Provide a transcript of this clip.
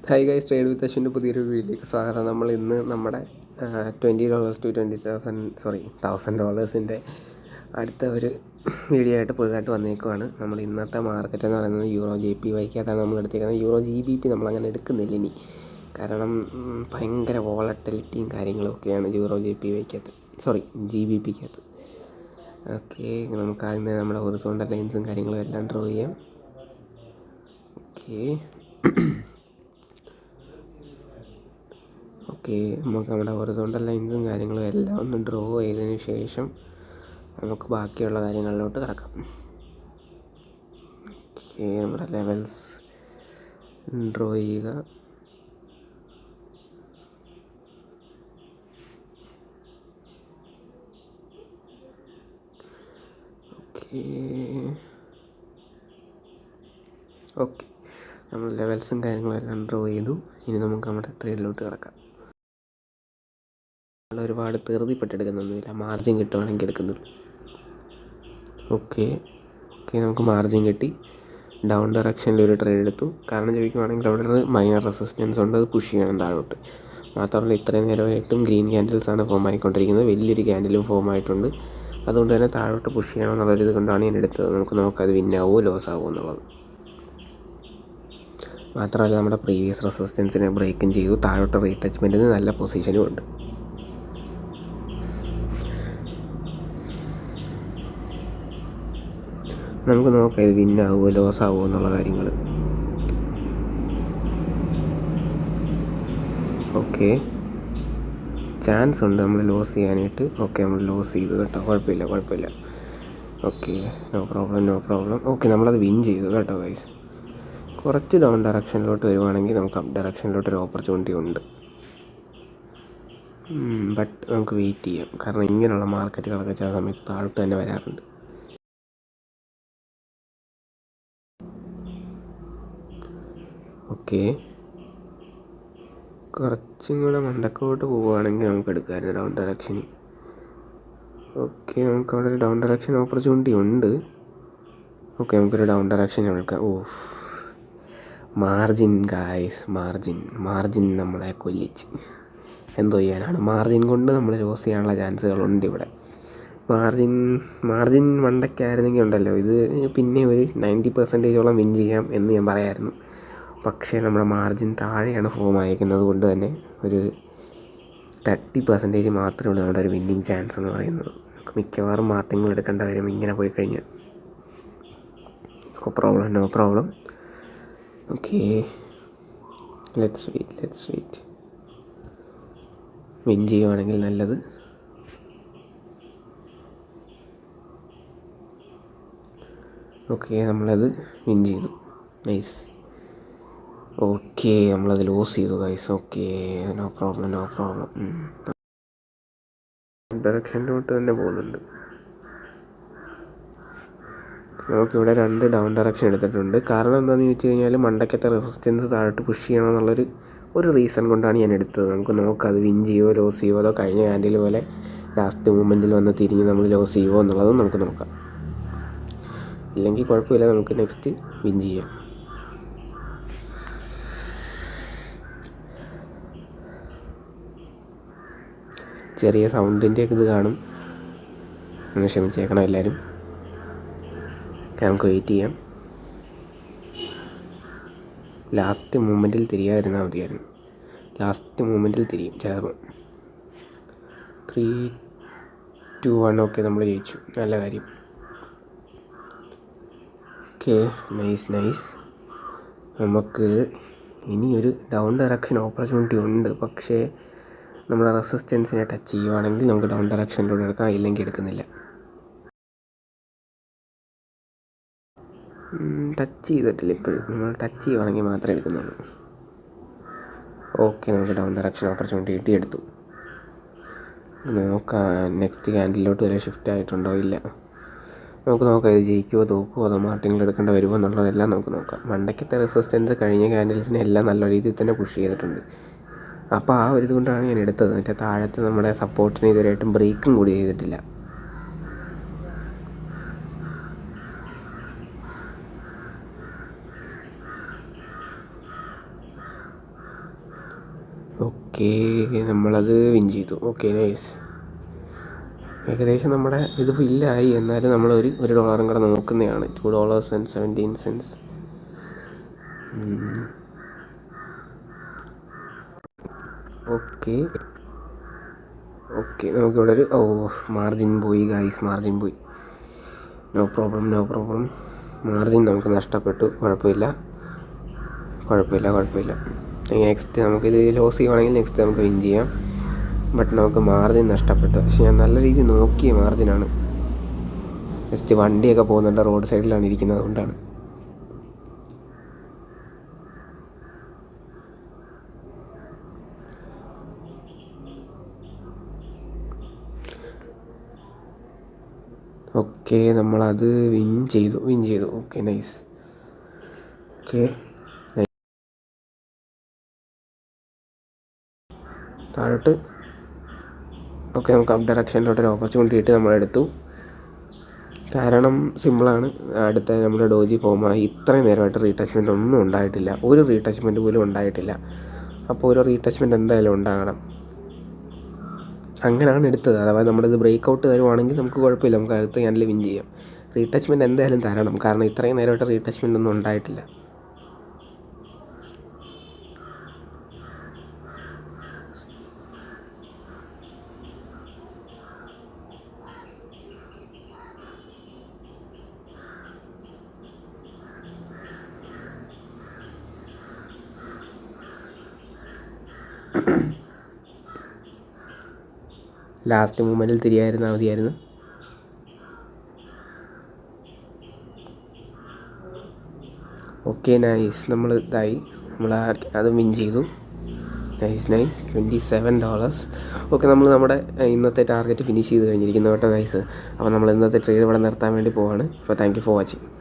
Hi guys, trade with അശ്വിൻ്റെ പുതിയൊരു വീഡിയോയിലേക്ക് സ്വാഗതം. നമ്മൾ ഇന്ന് നമ്മുടെ $20 to $1000 അടുത്ത ഒരു വീഡിയോ ആയിട്ട് പുതുതായിട്ട് വന്നേക്കുവാണ്. നമ്മൾ ഇന്നത്തെ മാർക്കറ്റ് എന്ന് പറയുന്നത് യൂറോ JPYക്കകത്താണ് നമ്മൾ എടുത്തേക്കുന്നത്. യൂറോ GBP നമ്മളങ്ങനെ എടുക്കുന്നില്ല ഇനി, കാരണം ഭയങ്കര വോളട്ടിലിറ്റിയും കാര്യങ്ങളൊക്കെയാണ് യൂറോ GBPക്കകത്ത്. ഓക്കെ, നമുക്ക് ആദ്യമേ നമ്മുടെ ഹൊറിസോണ്ടൽ ലൈൻസും കാര്യങ്ങളും എല്ലാം ഡ്രോ ചെയ്യാം. ഓക്കെ, നമുക്ക് നമ്മുടെ ഹൊറിസോണ്ടൽ ലൈൻസും കാര്യങ്ങളും എല്ലാം ഒന്ന് ഡ്രോ ചെയ്തതിന് ശേഷം നമുക്ക് ബാക്കിയുള്ള കാര്യങ്ങളിലോട്ട് കിടക്കാം. ഓക്കെ, നമ്മുടെ ലെവൽസ് ഡ്രോ ചെയ്യുക. ഓക്കെ, നമ്മൾ ലെവൽസും കാര്യങ്ങളും എല്ലാം ഡ്രോ ചെയ്തു. ഇനി നമുക്ക് നമ്മുടെ ട്രേഡിലോട്ട് കിടക്കാം. ഒരുപാട് ധൃതിപ്പെട്ടെടുക്കുന്നൊന്നുമില്ല, മാർജിൻ കിട്ടുവാണെങ്കിൽ എടുക്കുന്നുള്ളൂ. ഓക്കെ, നമുക്ക് മാർജിൻ കിട്ടി. ഡൗൺ ഡയറക്ഷനിൽ ഒരു ട്രേഡ് എടുത്തു. കാരണം ചോദിക്കുവാണെങ്കിൽ അവിടെ ഒരു മൈനർ റെസിസ്റ്റൻസ് ഉണ്ട്, അത് പുഷ് ചെയ്യണം താഴോട്ട്. മാത്രമല്ല ഇത്രയും നേരമായിട്ടും ഗ്രീൻ ക്യാൻഡിൽസാണ് ഫോം ആയിക്കൊണ്ടിരിക്കുന്നത്. വലിയൊരു ക്യാൻഡിലും ഫോം ആയിട്ടുണ്ട്. അതുകൊണ്ട് തന്നെ താഴോട്ട് പുഷ് ചെയ്യണം എന്നുള്ളൊരിത് കൊണ്ടാണ് ഞാൻ എടുത്തത്. നമുക്ക് നോക്കാം അത് വിന്നാവോ ലോസ് ആവുമോ എന്നുള്ളത്. മാത്രമല്ല നമ്മുടെ പ്രീവിയസ് റെസിസ്റ്റൻസിനെ ബ്രേക്കും ചെയ്തു. താഴോട്ട് റീടച്ച്മെൻറ്റിന് നല്ല പൊസിഷനും ഉണ്ട്. നമുക്ക് നോക്കാം ഇത് വിന്നാവുമോ ലോസ് ആവുമോ എന്നുള്ള കാര്യങ്ങൾ. ഓക്കെ, ചാൻസ് ഉണ്ട് നമ്മൾ ലോസ് ചെയ്യാനായിട്ട്. ഓക്കെ, നമ്മൾ ലോസ് ചെയ്തു കേട്ടോ, കുഴപ്പമില്ല. Okay, no problem. ഓക്കെ, നമ്മളത് വിൻ ചെയ്തു കേട്ടോ ഗൈസ്. കുറച്ച് ഡൗൺ ഡയറക്ഷനിലോട്ട് വരുവാണെങ്കിൽ നമുക്ക് അപ്പ് ഡയറക്ഷനിലോട്ടൊരു ഓപ്പർച്യൂണിറ്റി ഉണ്ട്. ബട്ട് നമുക്ക് വെയിറ്റ് ചെയ്യാം, കാരണം ഇങ്ങനെയുള്ള മാർക്കറ്റുകളൊക്കെ ചില സമയത്ത് താഴോട്ട് തന്നെ വരാറുണ്ട്. ഓക്കെ, കുറച്ചും കൂടെ മണ്ടക്കോട്ട് പോവുകയാണെങ്കിൽ നമുക്ക് എടുക്കാമായിരുന്നു ഡൗൺ ഡയറക്ഷന്. ഓക്കെ, നമുക്കവിടെ ഒരു ഡൗൺ ഡയറക്ഷൻ ഓപ്പർച്യൂണിറ്റി ഉണ്ട്. ഓക്കെ, നമുക്കൊരു ഡൗൺ ഡയറക്ഷൻ എടുക്കാം. മാർജിൻ ഗായ്സ്, മാർജിൻ നമ്മളെ കൊല്ലിച്ച്. എന്തോ ചെയ്യാനാണ്, മാർജിൻ കൊണ്ട് നമ്മൾ ലോസ് ചെയ്യാനുള്ള ചാൻസുകളുണ്ട് ഇവിടെ. മാർജിൻ മണ്ടയ്ക്കായിരുന്നെങ്കിൽ ഉണ്ടല്ലോ, ഇത് പിന്നെ ഒരു 90% വിൻ ചെയ്യാം എന്ന് ഞാൻ പറയാമായിരുന്നു. പക്ഷേ നമ്മുടെ മാർജിൻ താഴെയാണ് ഫോം അയക്കുന്നത് കൊണ്ട് തന്നെ ഒരു 30% മാത്രമേ ഉള്ളൂ നമ്മുടെ ഒരു വിന്നിങ് ചാൻസ് എന്ന് പറയുന്നത്. നമുക്ക് മിക്കവാറും മാർട്ടിങ്ങൾ എടുക്കേണ്ട വരും ഇങ്ങനെ പോയി കഴിഞ്ഞാൽ. No problem. Okay, let's wait. Win ചെയ്യുവാണെങ്കിൽ നല്ലത്. ഓക്കെ, നമ്മളത് വിൻ ചെയ്തു. നൈസ്. ഓക്കെ, നമ്മളത് ലോസ് ചെയ്തു ഗൈസ്. Okay, no problem. ഡയറക്ഷനിലോട്ട് തന്നെ പോകുന്നുണ്ട്. നമുക്കിവിടെ 2 ഡൗൺ ഡയറക്ഷൻ എടുത്തിട്ടുണ്ട്. കാരണം എന്താണെന്ന് ചോദിച്ചു കഴിഞ്ഞാൽ മണ്ടയ്ക്കത്തെ റെസിസ്റ്റൻസ് താഴോട്ട് പുഷ് ചെയ്യണം എന്നുള്ളൊരു റീസൺ കൊണ്ടാണ് ഞാൻ എടുത്തത്. നമുക്ക് നോക്കാം അത് വിൻ ചെയ്യുമോ ലോസ് ചെയ്യുമോ, അതോ കഴിഞ്ഞ ക്യാൻഡിൽ പോലെ ലാസ്റ്റ് മൂമെൻറ്റിൽ വന്ന് തിരിഞ്ഞ് നമ്മൾ ലോസ് ചെയ്യുമോ എന്നുള്ളതും നമുക്ക് നോക്കാം. ഇല്ലെങ്കിൽ കുഴപ്പമില്ല, നമുക്ക് നെക്സ്റ്റ് വിൻ ചെയ്യാം. ചെറിയ സൗണ്ടിൻ്റെ ഇത് കാണും, ഒന്ന് ക്ഷമിച്ചേക്കണം എല്ലാവരും. നമുക്ക് വെയിറ്റ് ചെയ്യാം. ലാസ്റ്റ് മൂമെൻറ്റിൽ തിരിയാതിരുന്നാൽ മതിയായിരുന്നു. ലാസ്റ്റ് മൂമെൻറ്റിൽ തിരിയും ചിലപ്പോൾ. 3, 2, 1. ഓക്കെ, നമ്മൾ ജയിച്ചു, നല്ല കാര്യം. Okay, nice. നമുക്ക് ഇനിയൊരു ഡൗൺ ഡയറക്ഷൻ ഓപ്പർച്യൂണിറ്റി ഉണ്ട്. പക്ഷേ നമ്മുടെ റെസിസ്റ്റൻസിനെ ടച്ച് ചെയ്യുവാണെങ്കിൽ നമുക്ക് ഡൗൺ ഡയറക്ഷനിലൂടെ എടുക്കാം, ഇല്ലെങ്കിൽ എടുക്കുന്നില്ല. ടച്ച് ചെയ്തിട്ടില്ല ഇപ്പോഴും, നമ്മൾ ടച്ച് ചെയ്യുവാണെങ്കിൽ മാത്രമേ എടുക്കുന്നുള്ളൂ. ഓക്കെ, നമുക്ക് ഡൗൺ ഡയറക്ഷൻ ഓപ്പർച്യൂണിറ്റി കിട്ടിയെടുത്തു. നോക്കാം നെക്സ്റ്റ് ക്യാൻഡിലോട്ട് വരെ ഷിഫ്റ്റ് ആയിട്ടുണ്ടോ ഇല്ല. നമുക്ക് നോക്കാം ഇത് ജയിക്കുമോ തോക്കുമോ അതോ മാർട്ടിങ്ങൾ എടുക്കേണ്ടി വരുമോ എന്നുള്ളതെല്ലാം നമുക്ക് നോക്കാം. മണ്ടയ്ക്കത്തെ റെസിസ്റ്റൻസ് കഴിഞ്ഞ ക്യാൻഡിൽസിനെ എല്ലാം നല്ല രീതിയിൽ തന്നെ പുഷ് ചെയ്തിട്ടുണ്ട്. അപ്പോൾ ആ ഒരു ഇതുകൊണ്ടാണ് ഞാൻ എടുത്തത്. മറ്റേ താഴത്തെ നമ്മുടെ സപ്പോർട്ടിന് ഇതുവരെയായിട്ടും ബ്രേക്കും കൂടി ചെയ്തിട്ടില്ല. ഓക്കെ, നമ്മളത് വിൻ ചെയ്തു. Okay, nice. ഏകദേശം നമ്മുടെ ഇത് ഫില്ലായി. എന്നാലും നമ്മൾ ഒരു ഡോളറും കൂടെ നോക്കുന്നതാണ്. $2.17. ഓക്കെ ഓക്കെ, നമുക്കിവിടെ ഒരു മാർജിൻ പോയി ഗൈസ്, മാർജിൻ പോയി. No problem. മാർജിൻ നമുക്ക് നഷ്ടപ്പെട്ടു. കുഴപ്പമില്ല. നെക്സ്റ്റ് നമുക്കിത് ലോസ് ചെയ്യുവാണെങ്കിൽ നെക്സ്റ്റ് നമുക്ക് വിൻ ചെയ്യാം. ബട്ട് നമുക്ക് മാർജിൻ നഷ്ടപ്പെട്ടു. പക്ഷെ ഞാൻ നല്ല രീതിയിൽ നോക്കിയ മാർജിനാണ്. ജസ്റ്റ് വണ്ടിയൊക്കെ പോകുന്നുണ്ട്, റോഡ് സൈഡിലാണ് ഇരിക്കുന്നത്, അതുകൊണ്ടാണ്. ഓക്കെ, നമ്മളത് വിൻ ചെയ്തു. Okay, nice. ഓക്കെ, താഴോട്ട്. ഓക്കെ, നമുക്ക് അപ്പ് ഡയറക്ഷനിലോട്ടൊരു ഓപ്പർച്യൂണിറ്റി കിട്ടി, നമ്മളെടുത്തു. കാരണം സിമ്പിളാണ്. അടുത്ത നമ്മുടെ ഡോജി ഫോമായി. ഇത്രയും നേരമായിട്ട് റീടച്ച്മെൻറ്റ് ഒന്നും ഉണ്ടായിട്ടില്ല. ഒരു റീടച്ച്മെൻറ്റ് പോലും ഉണ്ടായിട്ടില്ല. അപ്പോൾ ഒരു റീടച്ച്മെൻറ്റ് എന്തായാലും ഉണ്ടാകണം. അങ്ങനെയാണ് എടുത്തത്. അഥവാ നമ്മളിത് ബ്രേക്ക് ഔട്ട് തരുവാണെങ്കിൽ നമുക്ക് കുഴപ്പമില്ല, നമുക്ക് അടുത്ത ക്യാനിൽ വിൻ ചെയ്യാം. റീടച്ച്മെൻറ്റ് എന്തായാലും തരണം, കാരണം ഇത്രയും നേരമായിട്ട് റീടച്ച്മെൻറ്റ് ഒന്നും ഉണ്ടായിട്ടില്ല. ലാസ്റ്റ് മൂമെൻറ്റിൽ തിരിയായിരുന്നാൽ മതിയായിരുന്നു. Okay, nice. നമ്മൾ അത് വിൻ ചെയ്തു. നൈസ്. $27. ഓക്കെ, നമ്മൾ നമ്മുടെ ഇന്നത്തെ ടാർഗറ്റ് ഫിനിഷ് ചെയ്ത് കഴിഞ്ഞിരിക്കുന്നു കേട്ടോ ഗൈസ്. അപ്പോൾ നമ്മൾ ഇന്നത്തെ ട്രേഡ് ഇവിടെ നിർത്താൻ വേണ്ടി പോവാണ്. അപ്പോൾ താങ്ക് യു ഫോർ വാച്ചിങ്.